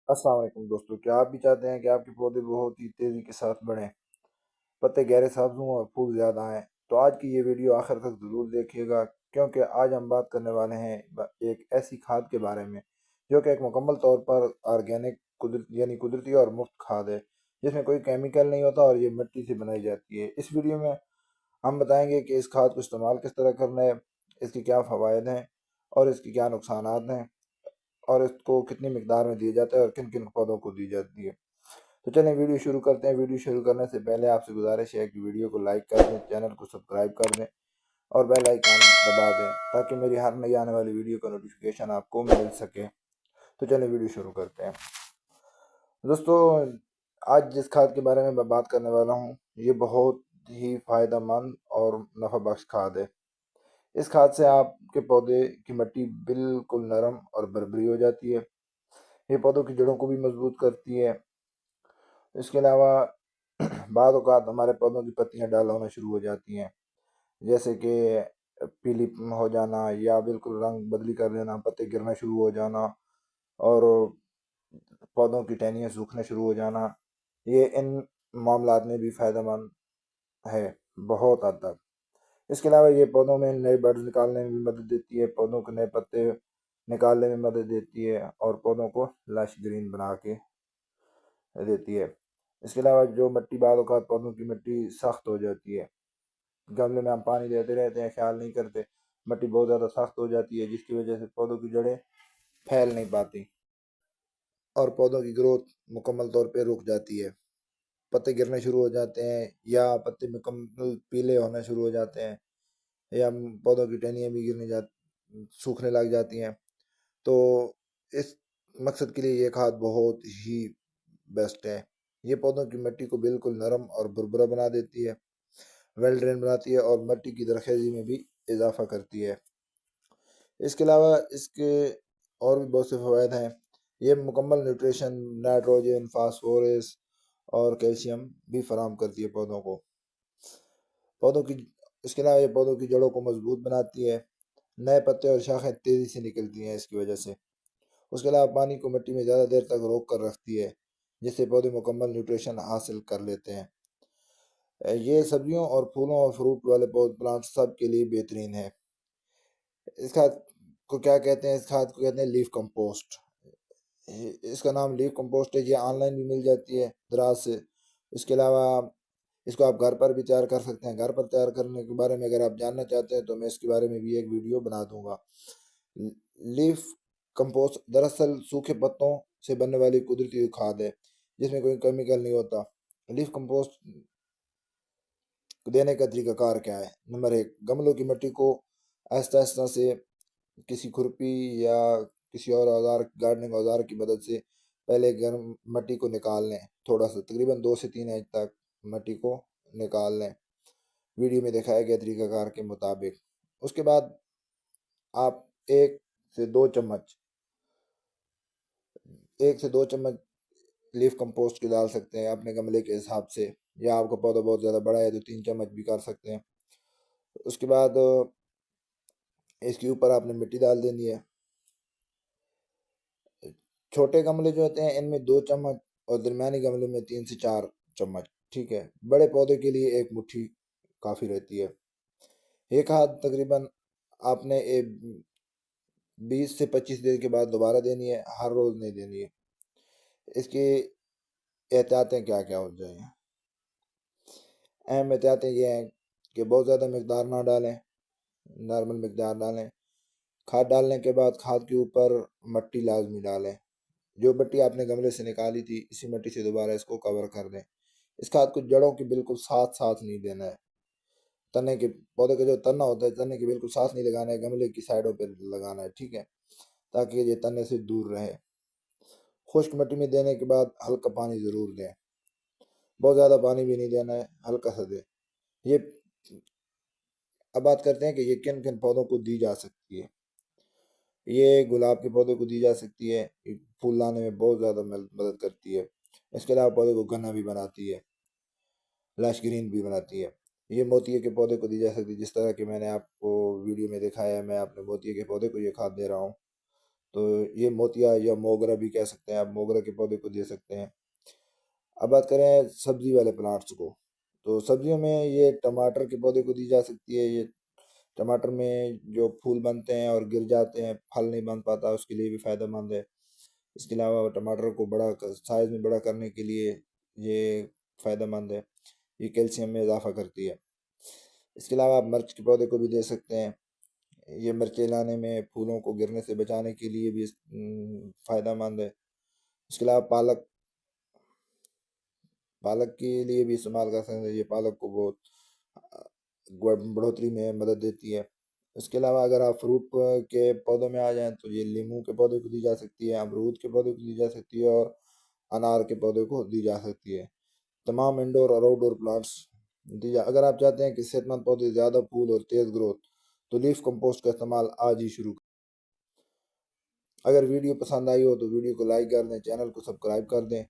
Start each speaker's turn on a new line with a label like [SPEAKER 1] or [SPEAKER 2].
[SPEAKER 1] अस्सलाम वालेकुम दोस्तों, क्या आप भी चाहते हैं कि आपके पौधे बहुत ही तेज़ी के साथ बढ़ें, पत्ते गहरे सब्ज हों और फूल ज़्यादा आएँ? तो आज की ये वीडियो आखिर तक ज़रूर देखिएगा, क्योंकि आज हम बात करने वाले हैं एक ऐसी खाद के बारे में जो कि एक मुकम्मल तौर पर ऑर्गेनिक कुदरती और मुफ्त खाद है, जिसमें कोई केमिकल नहीं होता और ये मिट्टी से बनाई जाती है। इस वीडियो में हम बताएंगे कि इस खाद को इस्तेमाल किस तरह करना है, इसके क्या फ़वाइद हैं और इसके क्या नुकसानात हैं, और इसको कितनी मिकदार में दिया जाता है और किन किन पौधों को दी जाती है। तो चलें वीडियो शुरू करते हैं। वीडियो शुरू करने से पहले आपसे गुजारिश है कि वीडियो को लाइक कर दें, चैनल को सब्सक्राइब कर दें और बेल आइकन दबा दें ताकि मेरी हर नई आने वाली वीडियो का नोटिफिकेशन आपको मिल सके। तो चलें वीडियो शुरू करते हैं। दोस्तों, आज जिस खाद के बारे में मैं बात करने वाला हूँ, ये बहुत ही फ़ायदेमंद और नफ़ा बख्श खाद है। इस खाद से आपके पौधे की मिट्टी बिल्कुल नरम और भरभरी हो जाती है। ये पौधों की जड़ों को भी मजबूत करती है। इसके अलावा बाद औक़ात हमारे पौधों की पत्तियां डाल होना शुरू हो जाती हैं, जैसे कि पीली हो जाना या बिल्कुल रंग बदली कर देना, पत्ते गिरना शुरू हो जाना और पौधों की टहनियाँ सूखना शुरू हो जाना। ये इन मामलात में भी फ़ायदेमंद है बहुत हद तक। इसके अलावा ये पौधों में नए बड्स निकालने में भी मदद देती है, पौधों के नए पत्ते निकालने में मदद देती है और पौधों को लश ग्रीन बना के देती है। इसके अलावा जो मिट्टी बाद औक़ात पौधों की मिट्टी सख्त हो जाती है, गमले में हम पानी देते रहते हैं, ख्याल नहीं करते, मिट्टी बहुत ज़्यादा सख्त हो जाती है जिसकी वजह से पौधों की जड़ें फैल नहीं पाती और पौधों की ग्रोथ मुकम्मल तौर पे रुक जाती है। पत्ते गिरने शुरू हो जाते हैं या पत्ते मुकम्मल पीले होना शुरू हो जाते हैं या पौधों की टहनियाँ भी सूखने लग जाती हैं। तो इस मकसद के लिए ये खाद बहुत ही बेस्ट है। ये पौधों की मिट्टी को बिल्कुल नरम और भुरभुरा बना देती है, वेल ड्रेन बनाती है और मिट्टी की दरखेज़ी में भी इजाफा करती है। इसके अलावा इसके और भी बहुत से फ़वाइद हैं। ये मुकम्मल न्यूट्रिशन, नाइट्रोजन, फास्फोरस और कैल्शियम भी फराहम करती है पौधों को। पौधों की इसके अलावा ये पौधों की जड़ों को मजबूत बनाती है, नए पत्ते और शाखें तेज़ी से निकलती हैं इसकी वजह से। उसके अलावा पानी को मिट्टी में ज़्यादा देर तक रोक कर रखती है, जिससे पौधे मुकम्मल न्यूट्रिशन हासिल कर लेते हैं। ये सब्जियों और फूलों और फ्रूट वाले पौध प्लांट सब के लिए बेहतरीन है। इस खाद को क्या कहते हैं? इस खाद को कहते हैं लीफ कंपोस्ट। इसका नाम लीफ कंपोस्ट है। ये ऑनलाइन भी मिल जाती है दराज से। इसके अलावा इसको आप घर पर भी तैयार कर सकते हैं। घर पर तैयार करने के बारे में अगर आप जानना चाहते हैं तो मैं इसके बारे में भी एक वीडियो बना दूंगा। लीफ कंपोस्ट दरअसल सूखे पत्तों से बनने वाली कुदरती खाद है, जिसमें कोई केमिकल नहीं होता। लीफ कंपोस्ट देने का तरीकाकार क्या है? नंबर एक, गमलों की मिट्टी को आहिस्ता आहिस्ता से किसी खुरपी या किसी और औजार, गार्डनिंग औजार की मदद से पहले गर्म मिट्टी को निकाल लें। थोड़ा सा तकरीबन 2 से 3 इंच तक मिट्टी को निकाल लें, वीडियो में दिखाए गए तरीकाकार के मुताबिक। उसके बाद आप 1 से 2 चम्मच 1 से 2 चम्मच लीफ कंपोस्ट के डाल सकते हैं अपने गमले के हिसाब से, या आपका पौधा बहुत ज़्यादा बड़ा है तो 3 चम्मच भी कर सकते हैं। उसके बाद इसके ऊपर आपने मिट्टी डाल देनी है। छोटे गमले जो होते हैं इनमें 2 चम्मच और दरमियानी गमले में 3 से 4 चम्मच, ठीक है। बड़े पौधे के लिए एक मुट्ठी काफ़ी रहती है। ये खाद तकरीबन आपने 20 से 25 दिन के बाद दोबारा देनी है, हर रोज़ नहीं देनी है। इसकी एहतियातें क्या क्या हो जाएंगी? अहम एहतियातें ये हैं कि बहुत ज़्यादा मकदार ना डालें, नॉर्मल मकदार डालें। खाद डालने के बाद खाद के ऊपर मिट्टी लाजमी डालें। जो मिट्टी आपने गमले से निकाली थी, इसी मिट्टी से दोबारा इसको कवर कर दें। इस खाद को जड़ों के बिल्कुल साथ साथ नहीं देना है। तने के पौधे का जो तना होता है, तने के बिल्कुल साथ नहीं लगाना है, गमले की साइडों पर लगाना है, ठीक है, ताकि ये तने से दूर रहे। खुश्क मिट्टी में देने के बाद हल्का पानी ज़रूर दें, बहुत ज़्यादा पानी भी नहीं देना है, हल्का सा दें। ये अब बात करते हैं कि ये किन किन पौधों को दी जा सकती है। ये गुलाब के पौधे को दी जा सकती है, ये फूल लाने में बहुत ज़्यादा मदद करती है। इसके अलावा पौधे को घना भी बनाती है, लश ग्रीन भी बनाती है। ये मोतिये के पौधे को दी जा सकती है, जिस तरह कि मैंने आपको वीडियो में दिखाया है। मैं अपने मोतिये के पौधे को ये खाद दे रहा हूँ। तो ये मोतिया या मोगरा भी कह सकते हैं, आप मोगरा के पौधे को दे सकते हैं। अब बात करें सब्जी वाले प्लांट्स को, तो सब्जियों में ये टमाटर के पौधे को दी जा सकती है। ये टमाटर में जो फूल बनते हैं और गिर जाते हैं, फल नहीं बन पाता, उसके लिए भी फायदेमंद है। इसके अलावा टमाटर को साइज में बड़ा करने के लिए ये फायदेमंद है। ये कैल्शियम में इजाफा करती है। इसके अलावा आप मिर्च के पौधे को भी दे सकते हैं। ये मिर्चें लाने में, फूलों को गिरने से बचाने के लिए भी फायदेमंद है। इसके अलावा पालक पालक के लिए भी इस्तेमाल कर सकते हैं। ये पालक को बहुत बढ़ोतरी में मदद देती है। इसके अलावा अगर आप फ्रूट के पौधों में आ जाएं तो ये नींबू के पौधे को दी जा सकती है, अमरूद के पौधे को दी जा सकती है और अनार के पौधे को दी जा सकती है। तमाम इंडोर और आउटडोर प्लांट्स दी जा अगर आप चाहते हैं कि सेहतमंद पौधे ज़्यादा फूल और तेज़ ग्रोथ, तो लीफ कंपोस्ट का इस्तेमाल आज ही शुरू करें। अगर वीडियो पसंद आई हो तो वीडियो को लाइक कर दें, चैनल को सब्सक्राइब कर दें।